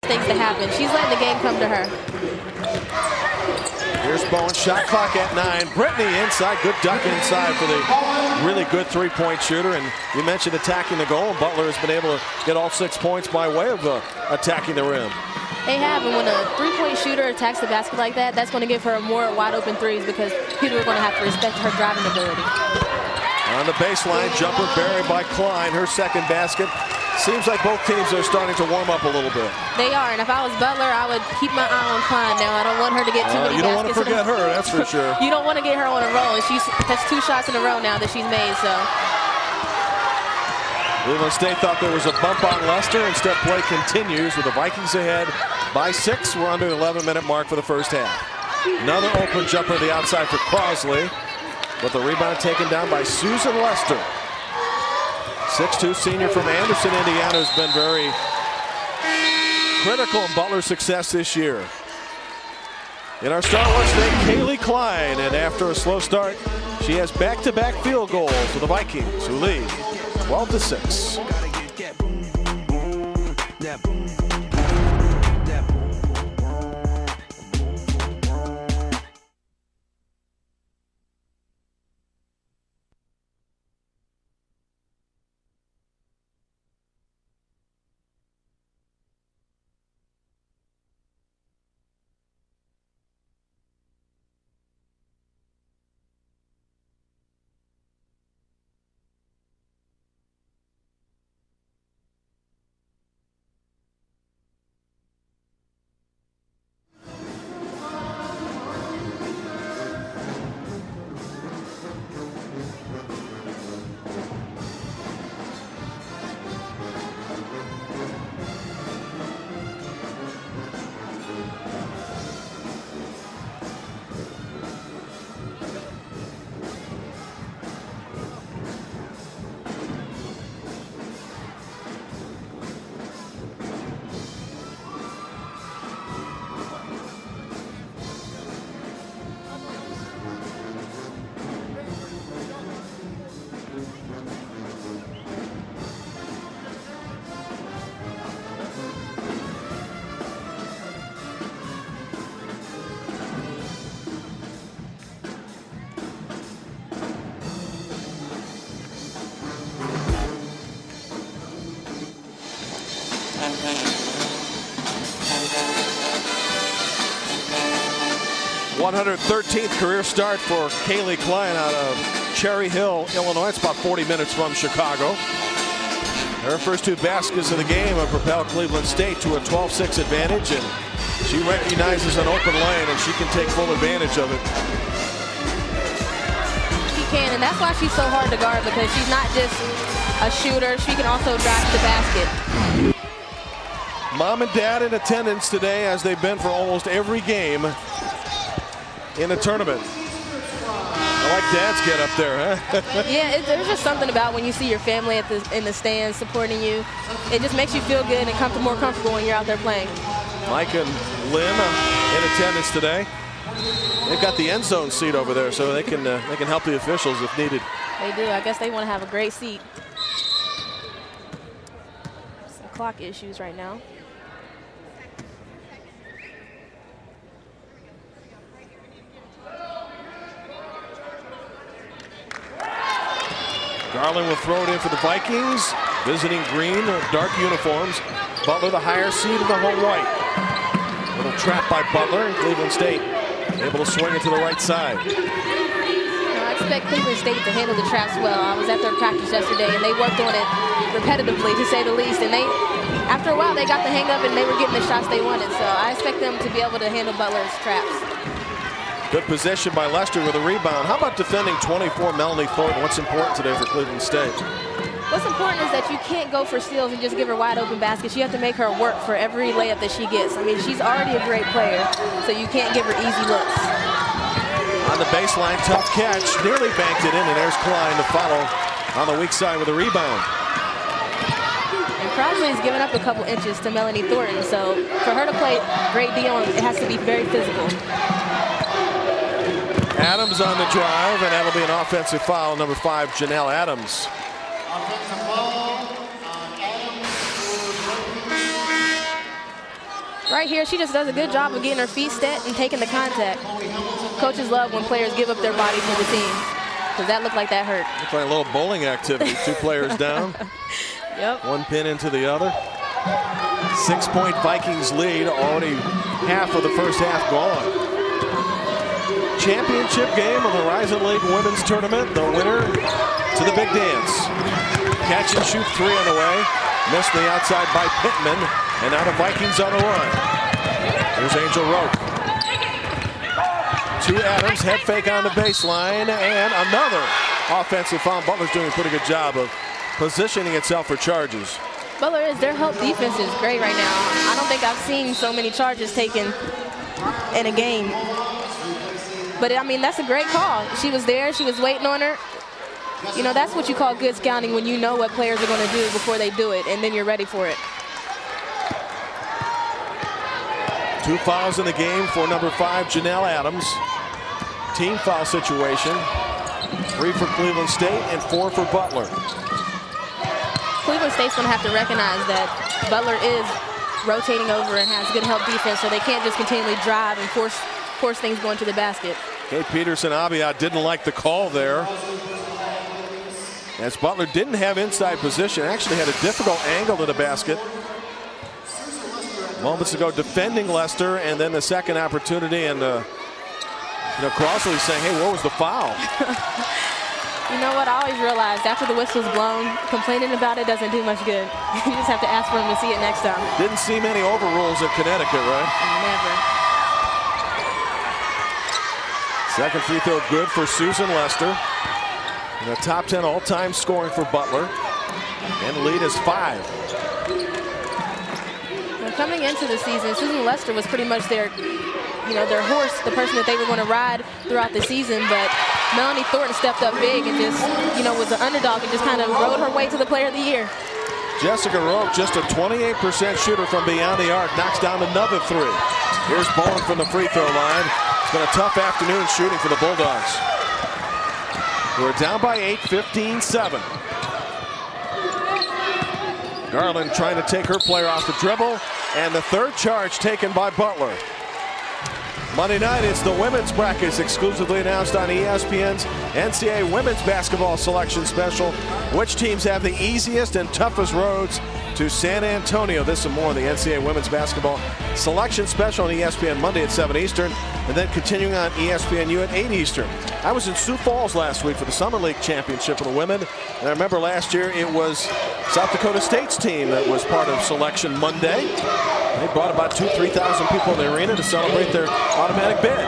things to happen. She's letting the game come to her. Here's Bowen, shot clock at 9. Brittany inside, good duck inside for the really good three-point shooter. And you mentioned attacking the goal, and Butler has been able to get all 6 points by way of attacking the rim. They have, and when a three-point shooter attacks the basket like that, that's going to give her more wide-open threes because people are going to have to respect her driving ability. On the baseline, jumper buried by Klein, her second basket. Seems like both teams are starting to warm up a little bit. They are, and if I was Butler, I would keep my eye on Klein now. I don't want her to get too many baskets. You don't want to forget her, that's for sure. You don't want to get her on a roll, and that's 2 shots in a row now that she's made, so. Cleveland State thought there was a bump on Leicester. Instead, play continues with the Vikings ahead by 6. We're under the 11-minute mark for the first half. Another open jumper to the outside for Crosley, but the rebound taken down by Susan Lester. 6'2" senior from Anderson, Indiana, has been very critical in Butler's success this year. In our Star Wars today, Kailey Klein, and after a slow start, she has back-to-back field goals for the Vikings, who lead 12-6. 113th career start for Kailey Klein out of Cherry Hill, Illinois. It's about 40 minutes from Chicago. Her first 2 baskets of the game have propelled Cleveland State to a 12-6 advantage, and she recognizes an open lane, and she can take full advantage of it. She can, and that's why she's so hard to guard, because she's not just a shooter. She can also drive to the basket. Mom and Dad in attendance today, as they've been for almost every game in the tournament. I like Dad's get up there, huh? Yeah, there's just something about when you see your family in the stands supporting you. It just makes you feel good and more comfortable when you're out there playing. Mike and Lynn in attendance today. They've got the end zone seat over there, so they can help the officials if needed. They do. I guess they want to have a great seat. Some clock issues right now. Garland will throw it in for the Vikings. Visiting green, dark uniforms. Butler, the higher seed of the home white. Little trap by Butler, and Cleveland State able to swing it to the right side. I expect Cleveland State to handle the traps well. I was at their practice yesterday, and they worked on it repetitively, to say the least. And after a while, they got the hang of it, and they were getting the shots they wanted. So I expect them to be able to handle Butler's traps. Good possession by Leicester with a rebound. How about defending 24 Melanie Thornton? What's important today for Cleveland State? What's important is that you can't go for steals and just give her wide open baskets. You have to make her work for every layup that she gets. I mean, she's already a great player, so you can't give her easy looks. On the baseline, tough catch. Nearly banked it in, and there's Klein to follow on the weak side with a rebound. And Crosley's given up a couple inches to Melanie Thornton, so for her to play great D on, it has to be very physical. Adams on the drive, and that'll be an offensive foul. Number 5, Janelle Adams. Offensive foul on Adams. Right here, she just does a good job of getting her feet set and taking the contact. Coaches love when players give up their body for the team, because that looked like that hurt. Looked like a little bowling activity. 2 players down. Yep. 1 pin into the other. 6-point Vikings lead. Already half of the first half gone. Championship game of the Horizon League Women's Tournament. The winner to the big dance. Catch and shoot 3 on the way. Missed the outside by Pittman. And now the Vikings on the run. Here's Angel Roque. To Adams, head fake on the baseline, and another offensive foul. Butler's doing a pretty good job of positioning itself for charges. Butler is, their help defense is great right now. I don't think I've seen so many charges taken in a game. But I mean, that's a great call. She was there, she was waiting on her. You know, that's what you call good scouting, when you know what players are going to do before they do it, and then you're ready for it. 2 fouls in the game for number 5, Janelle Adams. Team foul situation. 3 for Cleveland State and 4 for Butler. Cleveland State's going to have to recognize that Butler is rotating over and has good help defense, so they can't just continually drive and force things going to the basket. Kate Peterson-Abiat didn't like the call there, as Butler didn't have inside position, actually had a difficult angle to the basket. Moments ago defending Leicester, and then the second opportunity, and Crossley saying, hey, what was the foul? You know what, I always realized after the whistle's blown, complaining about it doesn't do much good. You just have to ask for him to see it next time. Didn't see many overrules in Connecticut, right? Never. Second free throw good for Susan Lester. In the top 10 all-time scoring for Butler. And the lead is 5. Well, coming into the season, Susan Lester was pretty much their horse, the person that they were going to ride throughout the season. But Melanie Thornton stepped up big and just, was an underdog and just kind of rode her way to the Player of the Year. Jessica Roque, just a 28% shooter from beyond the arc, knocks down another 3. Here's Bowen from the free throw line. It's been a tough afternoon shooting for the Bulldogs. We're down by 8, 15-7. Garland trying to take her player off the dribble, and the third charge taken by Butler. Monday night, it's the women's brackets, exclusively announced on ESPN's NCAA Women's Basketball Selection Special. Which teams have the easiest and toughest roads to San Antonio? This and more on the NCAA Women's Basketball Selection Special on ESPN Monday at 7 Eastern, and then continuing on ESPNU at 8 Eastern. I was in Sioux Falls last week for the Summer League Championship for the women, and I remember last year it was South Dakota State's team that was part of Selection Monday. They brought about 2,000–3,000 people in the arena to celebrate their automatic bid.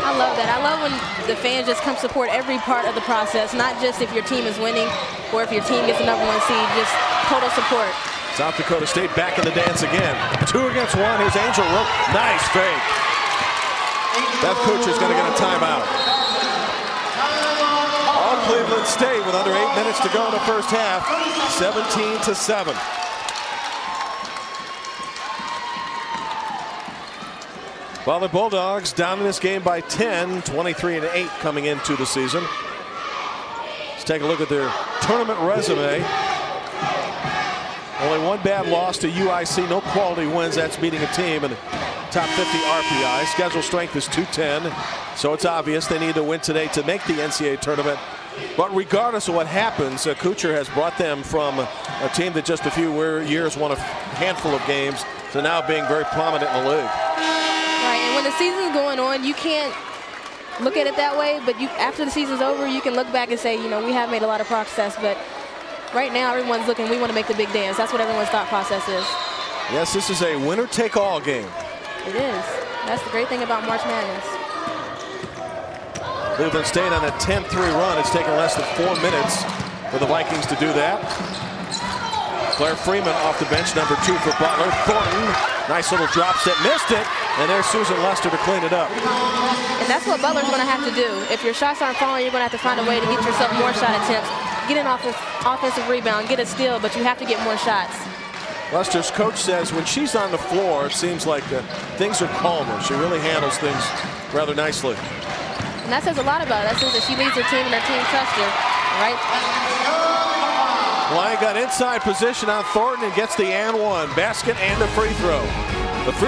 I love that. I love when the fans just come support every part of the process, not just if your team is winning or if your team gets the #1 seed, just total support. South Dakota State back in the dance again. 2 against 1. Here's Angel Roque. Nice fake. Beth Kuchar's going to get a timeout. All Cleveland State with under 8 minutes to go in the first half. 17-7. Well, the Bulldogs down in this game by 10, 23-8 coming into the season. Let's take a look at their tournament resume. Only 1 bad loss to UIC, no quality wins. That's beating a team in the top 50 RPI. Schedule strength is 210, so it's obvious they need to win today to make the NCAA tournament. But regardless of what happens, Kuchar has brought them from a team that just a few years won a handful of games to now being very prominent in the league. Right, and when the season's going on, you can't look at it that way, but after the season's over, you can look back and say, we have made a lot of progress, but right now everyone's looking, we want to make the big dance. That's what everyone's thought process is. Yes, this is a winner-take-all game. It is. That's the great thing about March Madness. Cleveland State on a 10-3 run. It's taken less than 4 minutes for the Vikings to do that. Claire Freeman off the bench, number 2 for Butler. Thornton, nice little drop set, missed it, and there's Susan Lester to clean it up. And that's what Butler's going to have to do. If your shots aren't falling, you're going to have to find a way to get yourself more shot attempts, get an offensive rebound, get a steal, but you have to get more shots. Lester's coach says when she's on the floor, it seems like things are calmer. She really handles things rather nicely. And that says a lot about her. That says that she leads her team and her team trusts her, right? Lyon got inside position on Thornton and gets the and one basket and a free throw. The free